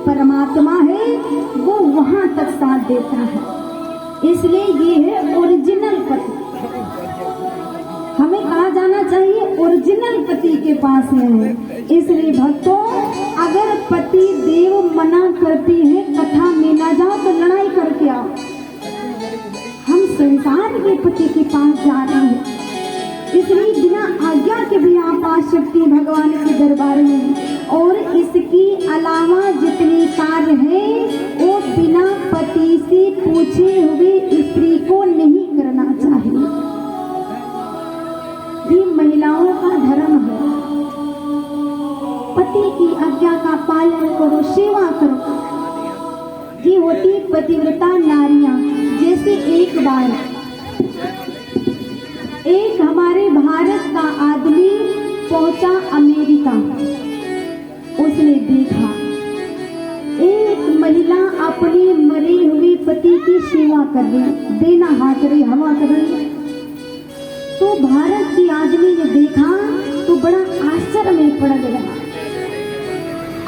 परमात्मा है वो वहां तक साथ देता है। इसलिए ये है ओरिजिनल पति। हमें कहा जाना चाहिए ओरिजिनल पति के पास है। इसलिए भक्तों, अगर पति देव मना करती है कथा में ना जाओ तो लड़ाई करके आओ। हम संसार के पति के पास जा रहे हैं, इसलिए बिना आज्ञा के भी आप आ सकते हैं भगवान के दरबार में। और इसकी अलावा जितने कार्य हैं वो बिना पति से पूछे हुए स्त्री को नहीं करना चाहिए। ये महिलाओं का धर्म है। पति की आज्ञा का पालन करो, सेवा करो। ये होती पतिव्रता नारियां। जैसे एक बार एक हमारे भारत का आदमी पहुंचा अमेरिका। उसने देखा एक महिला अपने मरे हुए पति की सेवा कर रही, देना हाथ रही, हवा कर रही। तो भारत की आदमी ने देखा तो बड़ा आश्चर्य में पड़ गया।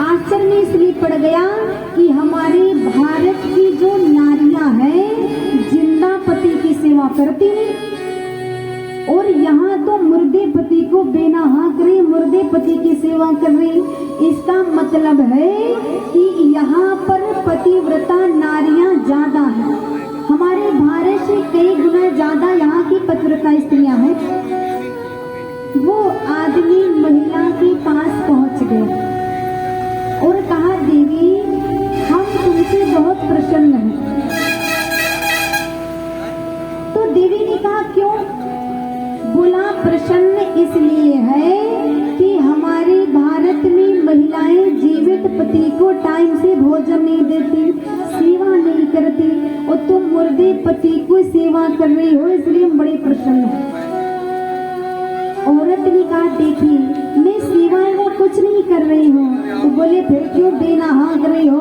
आश्चर्य में इसलिए पड़ गया कि हमारे भारत की जो नारियां हैं जिंदा पति की सेवा करती हैं, और यहाँ तो मुर्दे पति को बेना हाँक रही, मुर्दे पति की सेवा कर रही। इसका मतलब है कि यहाँ पर पतिव्रता नारियां ज्यादा हैं। हमारे भारत से कई गुना ज्यादा यहाँ की पतिव्रता स्त्रियां हैं। वो आदमी महिला के पास पहुंच गए और कहा, देवी हम तुमसे बहुत प्रसन्न हैं। तो देवी ने कहा, क्यों? बोला, प्रसन्न इसलिए है कि हमारे भारत में महिलाएं जीवित पति को टाइम से भोजन नहीं देती, सेवा नहीं करती, और तुम मुर्दे पति को सेवा कर रही हो, इसलिए हम बड़े प्रसन्न हैं। औरत ने कहा, देखिए मैं सेवाएं वो कुछ नहीं कर रही हूँ। तो बोले, फिर क्यों बेना हाँक रही हो?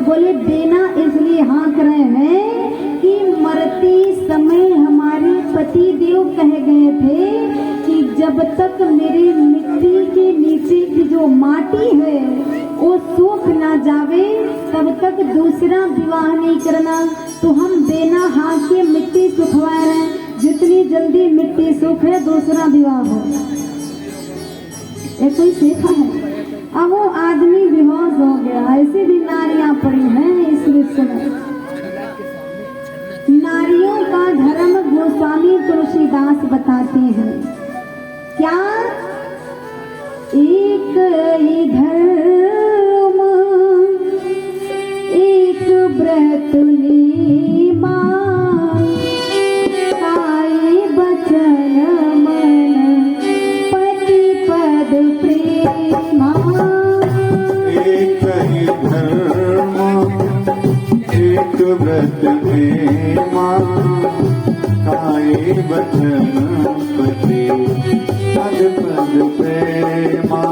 बोले, बेना इसलिए हाँक रहे हैं कि मरते समय हमारे पति देव कह गए थे कि जब तक मेरे मिट्टी के नीचे की जो माटी है वो सूख ना जावे तब तक दूसरा विवाह नहीं करना। तो हम बेना हाँक के मिट्टी सुखवा रहे हैं, जितनी जल्दी मिट्टी सूखे दूसरा विवाह हो। ये कोई सीखा है? अब वो आदमी बेहोश हो गया। ऐसी भी नारियां पड़ी हैं इस विश्व में। नारियों का धर्म गोस्वामी तुलसीदास बताते हैं। क्या? एक ही धर्म एक व्रत नीमा, काये बचन मन पति पद प्रेमा। एक ही धर्म एक व्रत प्रेमा, काये बचन पति पद पद प्रेमा।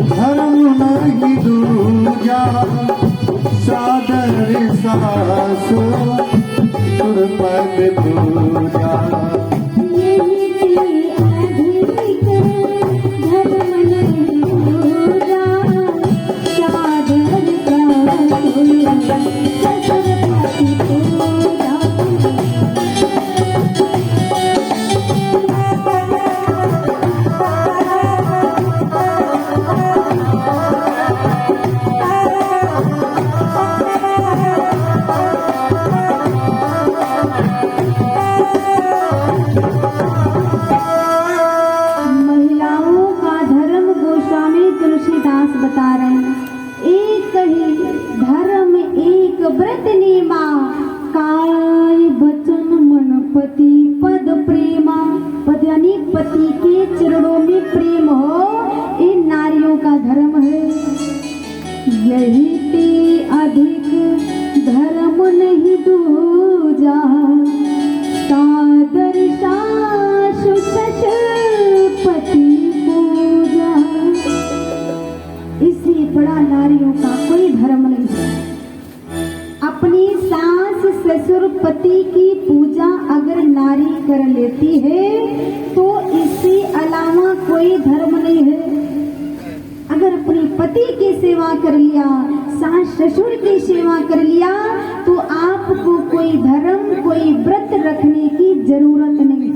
धर्म नहीं दूजा, सादर सासु सुरपद पूजा। बता रहे हैं। एक ही धर्म एक व्रत नियमा, काय वचन मन पति पद प्रेमा। पद यानी पति के चरणों में प्रेम हो, ये नारियों का धर्म है। यही ते अधिक धर्म नहीं दूजा, सादर सासु ससुर पति पूजा। इससे बड़ा नारियों का कोई धर्म नहीं है। अपनी सास ससुर पति की पूजा अगर नारी कर लेती है तो इससे अलावा कोई धर्म नहीं है। अगर अपने पति की सेवा कर लिया, सास ससुर की सेवा कर लिया, तो आपको कोई धर्म कोई व्रत रखने की जरूरत नहीं।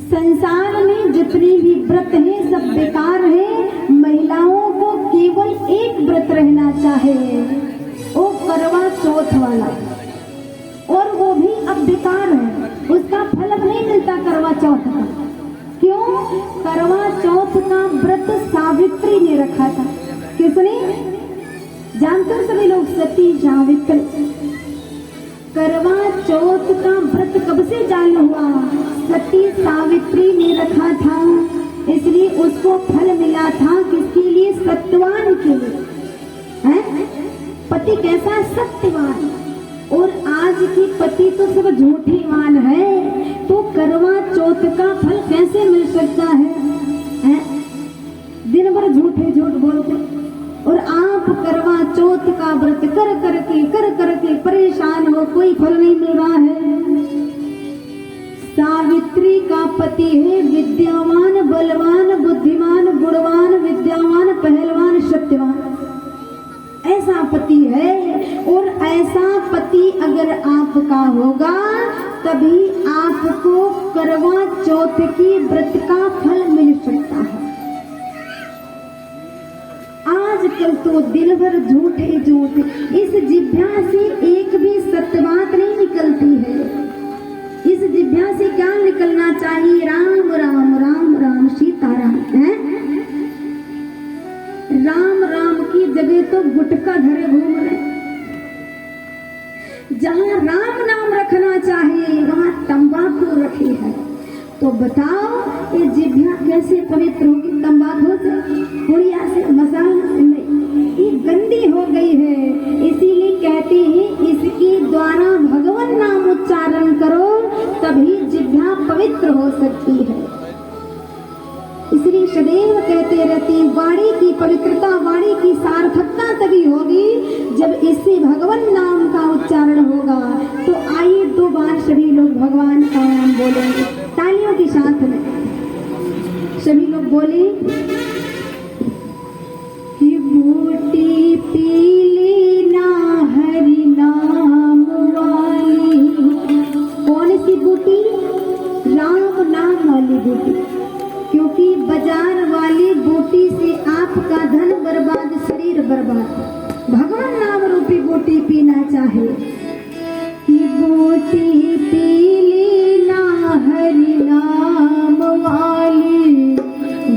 संसार में जितने भी व्रत हैं सब बेकार है। महिलाओं को केवल एक व्रत रहना चाहिए, वो करवा चौथ वाला, और वो भी अब बेकार है, उसका फल नहीं मिलता करवा चौथ का। क्यों? करवा चौथ का व्रत सावित्री ने रखा था। किसने? जानते हो सभी लोग, सती सावित्री। करवा चौथ का व्रत कब से चालू हुआ? सती सावित्री ने रखा था, इसलिए उसको फल मिला था। किसके लिए? सत्यवान के लिए। हैं? पति कैसा? सत्यवान। और आज की पति तो सब झूठीवान है, तो करवा चौथ का फल कैसे मिल सकता है? दिन भर झूठे झूठ बोलते, और आप करवा चौथ का व्रत कर करके परेशान हो, कोई फल नहीं मिल रहा है। सावित्री का पति है विद्यावान, बलवान, बुद्धिमान, गुणवान, विद्यावान, पहलवान, सत्यवान। ऐसा पति है, और ऐसा पति अगर आपका होगा तभी आपको करवा चौथ की व्रत का फल मिल सकता है। आजकल तो दिन भर झूठे झूठ, इस जिह्वा से एक भी सत्य बात नहीं निकलती है। इस जिह्वा से क्या निकलना चाहिए? राम राम राम राम सीताराम। है राम राम की जगह तो गुटखा धरे घूम रहे। जहाँ राम नाम रखना चाहिए वहाँ तंबाकू रखी है। तो बताओ ये जिह्वा कैसे पवित्र होगी? तंबाकू से, पुड़िया से, मसाला से नहीं, ये गंदी हो गई है। इसीलिए कहते हैं इसके द्वारा भगवान नाम उच्चारण करो तभी जिह्वा पवित्र हो सकती है। इसलिए सदैव कहते रहते हैं वाणी की पवित्रता, वाणी की सार्थकता तभी होगी जब इससे भगवान नाम का उच्चारण होगा। तो आइए 2 बार सभी लोग भगवान का नाम बोलेंगे तालियों के साथ में। सभी लोग बोले कि बूटी पीली ना हरि नाम वाली। कौन सी बूटी? राम नाम वाली बूटी। क्योंकि बाजार वाली बूटी से आपका धन बर्बाद, शरीर बर्बाद। भगवान नाम रूपी बूटी पीना चाहे कि बूटी पीली ना हरि नाम वाली,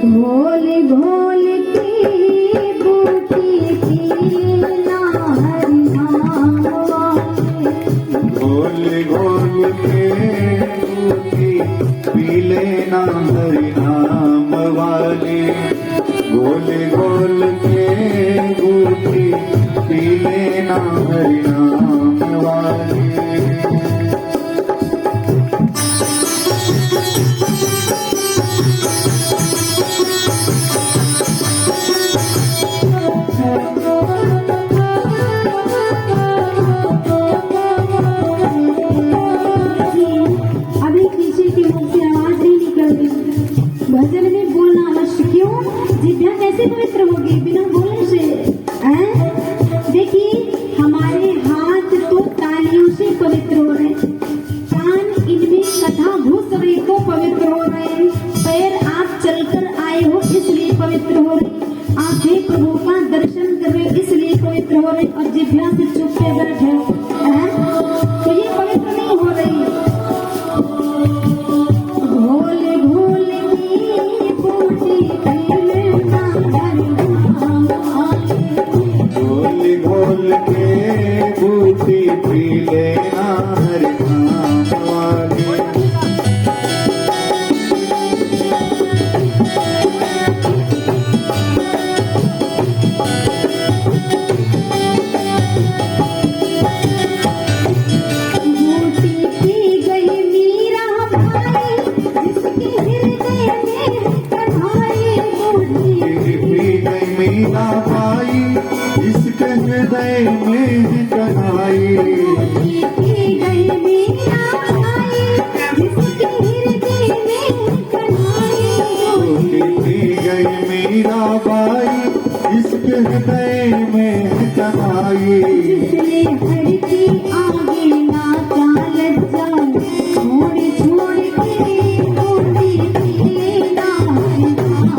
घोल घोल की बूटी पीली ना हरि नाम वाली। घोल घोल के बूटी पी लेना हरि नाम वाली। घोल घोल के बूटी पी लेना हरि नाम वाली। अभी किसी के मुख से आवाज नहीं निकल रही। भजन में बोलना अवश्य। क्यों? जिह्वा कैसे पवित्र होगी बिना बोलने से? देखिए हमारे हाथ तो तालियों से पवित्र हो रहे, कान इनमें कथा घुस रही तो पवित्र हो रहे, पैर आप चलकर आए हो इसलिए पवित्र हो रहे, आंखें प्रभु का दर्शन कर रहे इसलिए पवित्र हो रहे, और जिह्वा से चुप के बैठे हो तो ये पवित्र नहीं हो रही। घोल घोल की बूटी पी लेना हरि नाम वाली। घोल घोल के बूटी पी लेना हरि नाम वाली। हृदय में है कन्हाई। पी गई मीराबाई जिसके हृदय में कन्हाई। गोटी पी गई मीराबाई जिसके हृदय में है कन्हाई। जिसने हर की आगे नाचा लज्जा छोड़ छोड़ के गोटी पी लेना हरिनाम।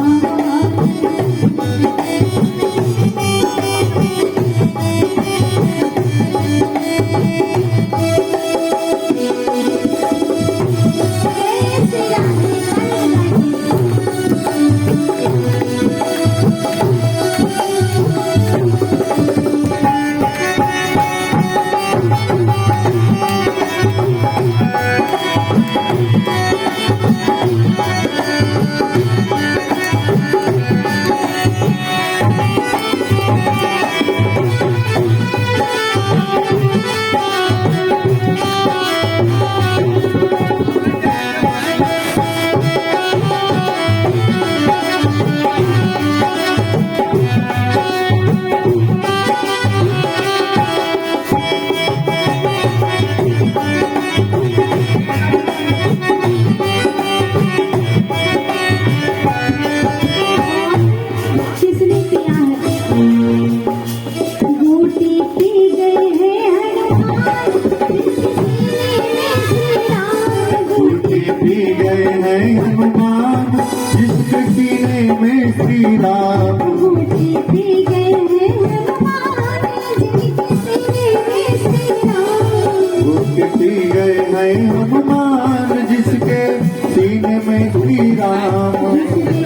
किसने किया है? गोटी पी गए हैं हनुमान गोटी पी गए हैं हनुमान जिसके सीने में श्री राम। गोटी पी गए हैं हनुमान जिनके सीने में श्री राम। गोटी पी गए हैं हनुमान जिसके सीने में श्री राम।